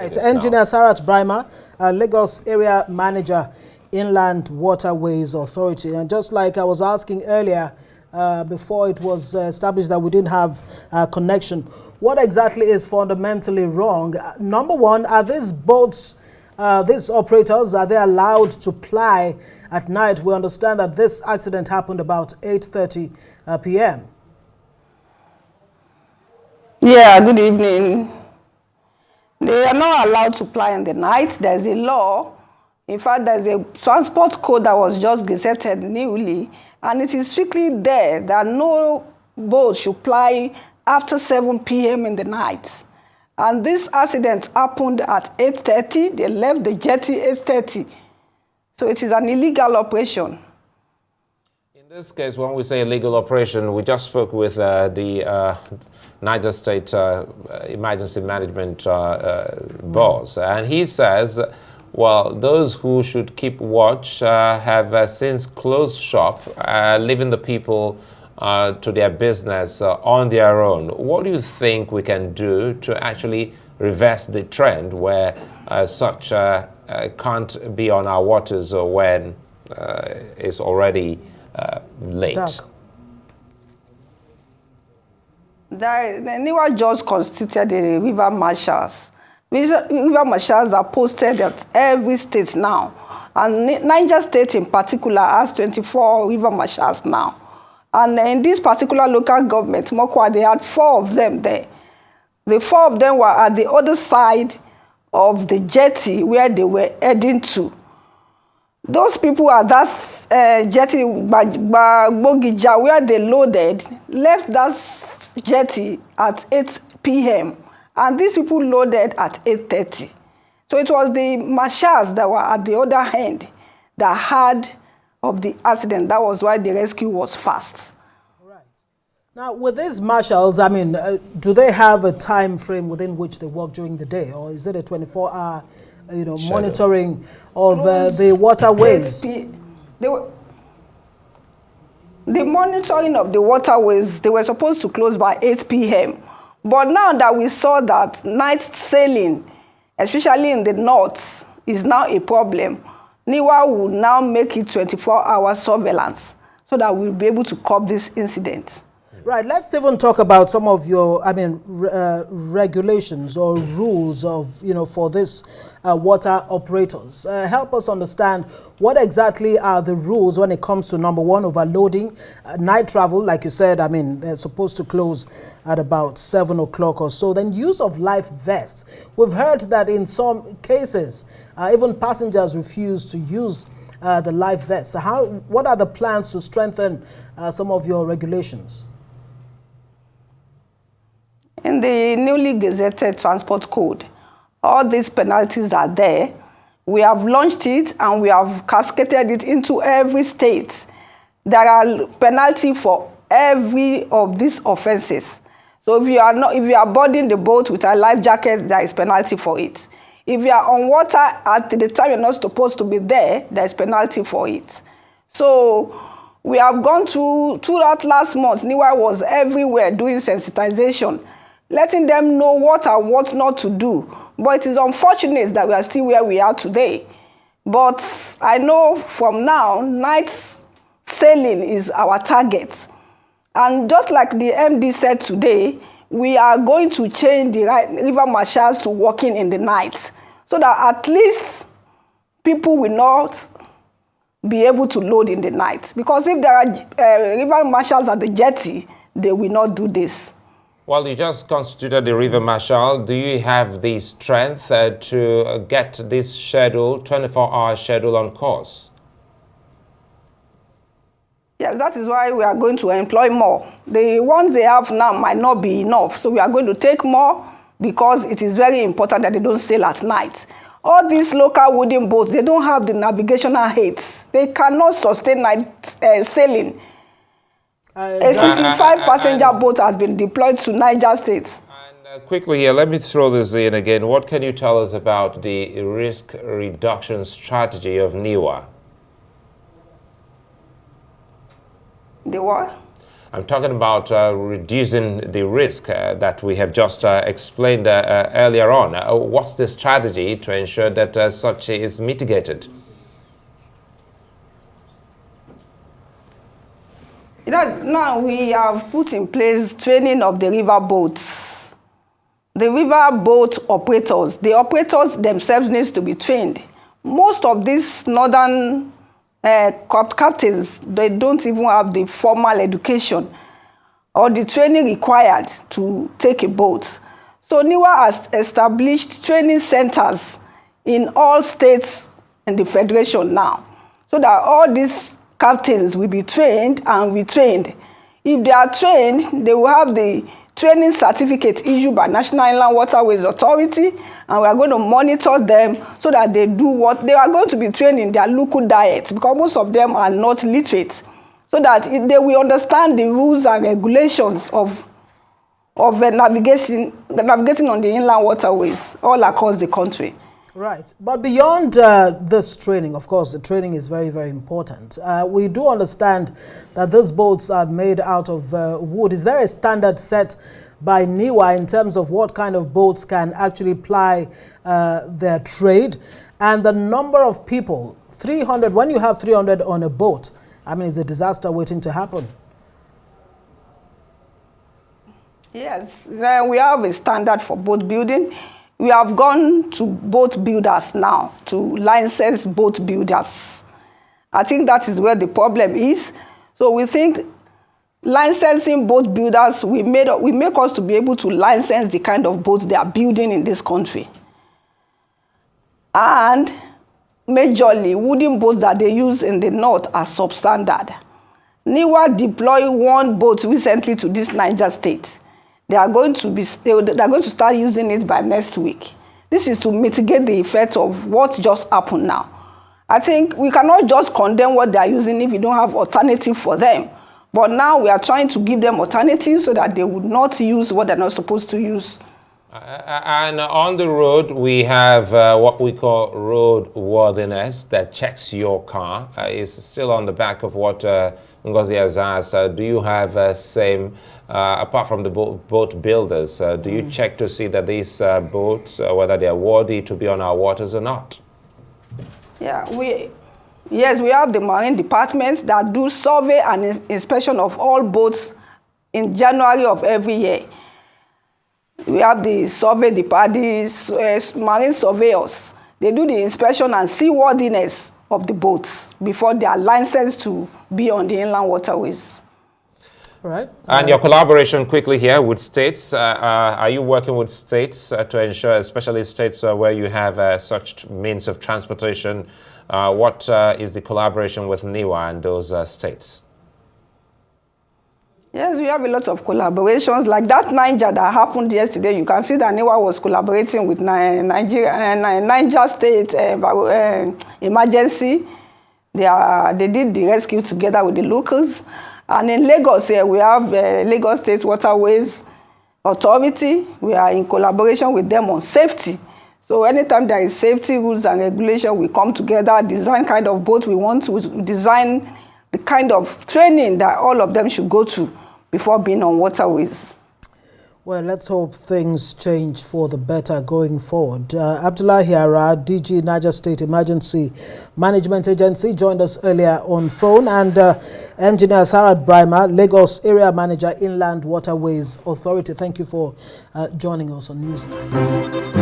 Right, Engineer Sarat Braimah, Lagos Area Manager, Inland Waterways Authority. And just like I was asking earlier, before it was established that we didn't have connection, what exactly is fundamentally wrong? Number one, are these boats, these operators, are they allowed to ply at night? We understand that this accident happened about 8:30 p.m. Yeah, good evening. They are not allowed to ply in the night. There's a law. In fact, there's a transport code that was just gazetted newly, and it is strictly there that no boat should ply after 7 p.m. in the night. And this accident happened at 8:30. They left the jetty 8:30. So it is an illegal operation. In this case, when we say illegal operation, we just spoke with the Niger State Emergency Management boss, and he says, well, those who should keep watch have since closed shop, leaving the people to their business on their own. What do you think we can do to actually reverse the trend where such can't be on our waters when it's already late? Dark. The Niger just constituted the river marshals. River marshals are posted at every state now. And Niger State in particular has 24 river marshals now. And in this particular local government, Mokwa, they had 4 of them there. The 4 of them were at the other side of the jetty where they were heading to. Those people at that jetty, Bogija, where they loaded, left that jetty at 8 p.m. And these people loaded at 8:30. So it was the marshals that were at the other end that heard of the accident. That was why the rescue was fast. Right. Now, with these marshals, I mean, do they have a time frame within which they work during the day, or is it a 24-hour, monitoring of the waterways? The monitoring of the waterways, they were supposed to close by 8 p.m. But now that we saw that night sailing, especially in the north, is now a problem, NIWA will now make it 24-hour surveillance so that we'll be able to curb this incident. Right, let's even talk about some of your, regulations or rules of, for this water operators. Help us understand what exactly are the rules when it comes to, number one, overloading, night travel, like you said, they're supposed to close at about 7 o'clock or so. Then use of life vests. We've heard that in some cases, even passengers refuse to use the life vests. So what are the plans to strengthen some of your regulations? In the newly gazetted transport code, all these penalties are there. We have launched it and we have cascaded it into every state. There are penalties for every of these offenses. So if you are boarding the boat with a life jacket, there is penalty for it. If you are on water at the time you're not supposed to be there, there is penalty for it. So we have gone throughout last month, NIWA was everywhere doing sensitization, letting them know what and what not to do. But it is unfortunate that we are still where we are today. But I know from now, night sailing is our target. And just like the MD said today, we are going to change the river marshals to working in the night so that at least people will not be able to load in the night. Because if there are river marshals at the jetty, they will not do this. Well, you just constituted the river marshal. Do you have the strength to get this schedule, 24-hour schedule, on course? Yes, that is why we are going to employ more. The ones they have now might not be enough, so we are going to take more because it is very important that they don't sail at night. All these local wooden boats, they don't have the navigational aids. They cannot sustain night sailing. A 65-passenger boat has been deployed to Niger State. And quickly here, let me throw this in again. What can you tell us about the risk reduction strategy of NIWA? The what? I'm talking about reducing the risk that we have just explained earlier on. What's the strategy to ensure that such is mitigated? Now we have put in place training of the river boats. The river boat operators, the operators themselves needs to be trained. Most of these northern captains, they don't even have the formal education or the training required to take a boat. So NIWA has established training centers in all states in the federation now, so that all these captains will be trained and retrained. If they are trained, they will have the training certificate issued by National Inland Waterways Authority, and we are going to monitor them so that they do what they are going to be trained in their local diet, because most of them are not literate, so that they will understand the rules and regulations of navigating on the inland waterways all across the country. Right. But beyond this training, of course, the training is very, very important. We do understand that these boats are made out of wood. Is there a standard set by NIWA in terms of what kind of boats can actually ply their trade? And the number of people, 300, when you have 300 on a boat, I mean, it's a disaster waiting to happen. Yes, we have a standard for boat building. We have gone to boat builders now, to license boat builders. I think that is where the problem is. So we think licensing boat builders will make us to be able to license the kind of boats they are building in this country. And majorly, wooden boats that they use in the north are substandard. NIWA deployed one boat recently to this Niger state. They are going to start using it by next week. This is to mitigate the effect of what just happened now. I think we cannot just condemn what they are using if we don't have alternative for them. But now we are trying to give them alternatives so that they would not use what they're not supposed to use. And on the road, we have what we call road worthiness that checks your car. It's still on the back of what Ngozi has asked. Do you have same, apart from the boat builders, do you check to see that these boats, whether they are worthy to be on our waters or not? Yeah, yes, we have the marine departments that do survey and inspection of all boats in January of every year. We have the survey departments, marine surveyors. They do the inspection and seaworthiness of the boats before they are licensed to be on the inland waterways. Right. And your collaboration quickly here with states, are you working with states to ensure, especially states where you have such means of transportation, what is the collaboration with NIWA and those states? Yes, we have a lot of collaborations. Like that Niger that happened yesterday, you can see that NIWA was collaborating with Niger State Emergency. They did the rescue together with the locals. And in Lagos here, we have Lagos State Waterways Authority. We are in collaboration with them on safety. So anytime there is safety rules and regulation, we come together, design kind of boat we want to design, the kind of training that all of them should go through before being on waterways. Well, let's hope things change for the better going forward. Abdullahi Ara, DG Niger State Emergency Management Agency, joined us earlier on phone, and Engineer Sarat Braimah, Lagos Area Manager, Inland Waterways Authority. Thank you for joining us on Newsnight.